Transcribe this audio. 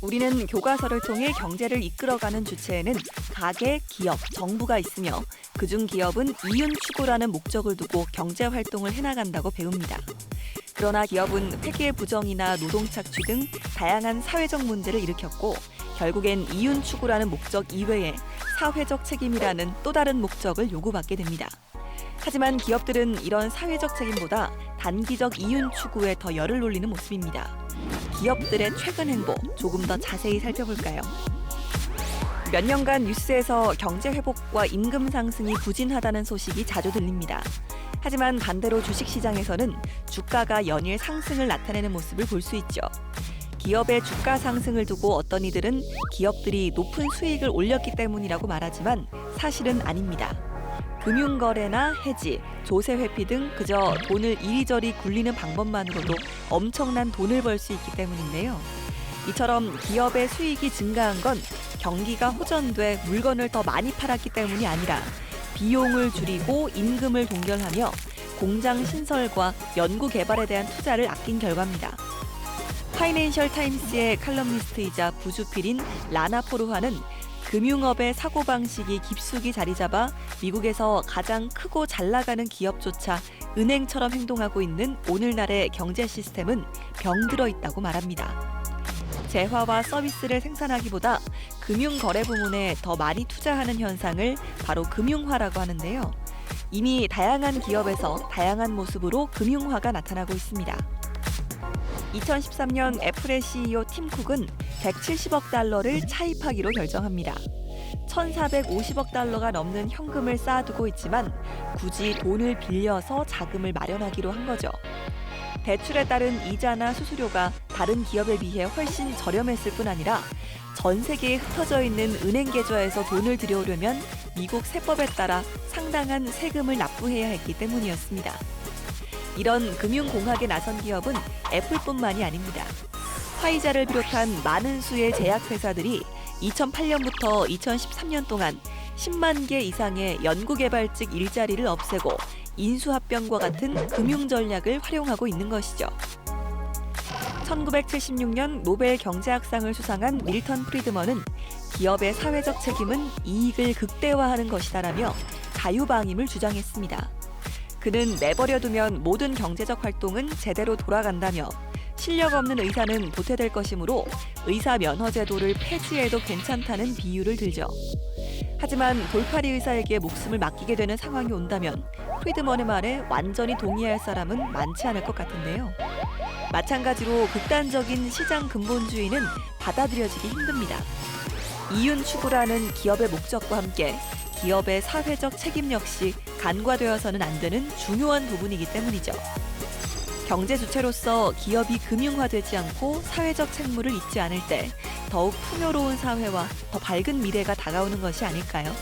우리는 교과서를 통해 경제를 이끌어가는 주체에는 가계, 기업, 정부가 있으며 그중 기업은 이윤 추구라는 목적을 두고 경제 활동을 해나간다고 배웁니다. 그러나 기업은 회계 부정이나 노동 착취 등 다양한 사회적 문제를 일으켰고 결국엔 이윤 추구라는 목적 이외에 사회적 책임이라는 또 다른 목적을 요구받게 됩니다. 하지만 기업들은 이런 사회적 책임보다 단기적 이윤 추구에 더 열을 올리는 모습입니다. 기업들의 최근 행보 조금 더 자세히 살펴볼까요? 몇 년간 뉴스에서 경제 회복과 임금 상승이 부진하다는 소식이 자주 들립니다. 하지만 반대로 주식시장에서는 주가가 연일 상승을 나타내는 모습을 볼 수 있죠. 기업의 주가 상승을 두고 어떤 이들은 기업들이 높은 수익을 올렸기 때문이라고 말하지만 사실은 아닙니다. 금융거래나 해지, 조세 회피 등 그저 돈을 이리저리 굴리는 방법만으로도 엄청난 돈을 벌 수 있기 때문인데요. 이처럼 기업의 수익이 증가한 건 경기가 호전돼 물건을 더 많이 팔았기 때문이 아니라 비용을 줄이고 임금을 동결하며 공장 신설과 연구 개발에 대한 투자를 아낀 결과입니다. 파이낸셜 타임스의 칼럼니스트이자 부주필인 라나 포르화는 금융업의 사고방식이 깊숙이 자리 잡아 미국에서 가장 크고 잘 나가는 기업조차 은행처럼 행동하고 있는 오늘날의 경제 시스템은 병들어 있다고 말합니다. 재화와 서비스를 생산하기보다 금융거래 부문에 더 많이 투자하는 현상을 바로 금융화라고 하는데요. 이미 다양한 기업에서 다양한 모습으로 금융화가 나타나고 있습니다. 2013년 애플의 CEO 팀 쿡은 170억 달러를 차입하기로 결정합니다. 1,450억 달러가 넘는 현금을 쌓아두고 있지만 굳이 돈을 빌려서 자금을 마련하기로 한 거죠. 대출에 따른 이자나 수수료가 다른 기업에 비해 훨씬 저렴했을 뿐 아니라 전 세계에 흩어져 있는 은행 계좌에서 돈을 들여오려면 미국 세법에 따라 상당한 세금을 납부해야 했기 때문이었습니다. 이런 금융공학에 나선 기업은 애플뿐만이 아닙니다. 화이자를 비롯한 많은 수의 제약회사들이 2008년부터 2013년 동안 10만 개 이상의 연구개발직 일자리를 없애고 인수합병과 같은 금융 전략을 활용하고 있는 것이죠. 1976년 노벨 경제학상을 수상한 밀턴 프리드먼은 기업의 사회적 책임은 이익을 극대화하는 것이다라며 자유방임을 주장했습니다. 그는 내버려두면 모든 경제적 활동은 제대로 돌아간다며 실력 없는 의사는 도태될 것이므로 의사 면허 제도를 폐지해도 괜찮다는 비유를 들죠. 하지만 돌팔이 의사에게 목숨을 맡기게 되는 상황이 온다면 프리드먼의 말에 완전히 동의할 사람은 많지 않을 것 같은데요. 마찬가지로 극단적인 시장 근본주의는 받아들여지기 힘듭니다. 이윤 추구라는 기업의 목적과 함께 기업의 사회적 책임 역시 간과되어서는 안 되는 중요한 부분이기 때문이죠. 경제 주체로서 기업이 금융화되지 않고 사회적 책무를 잊지 않을 때 더욱 풍요로운 사회와 더 밝은 미래가 다가오는 것이 아닐까요?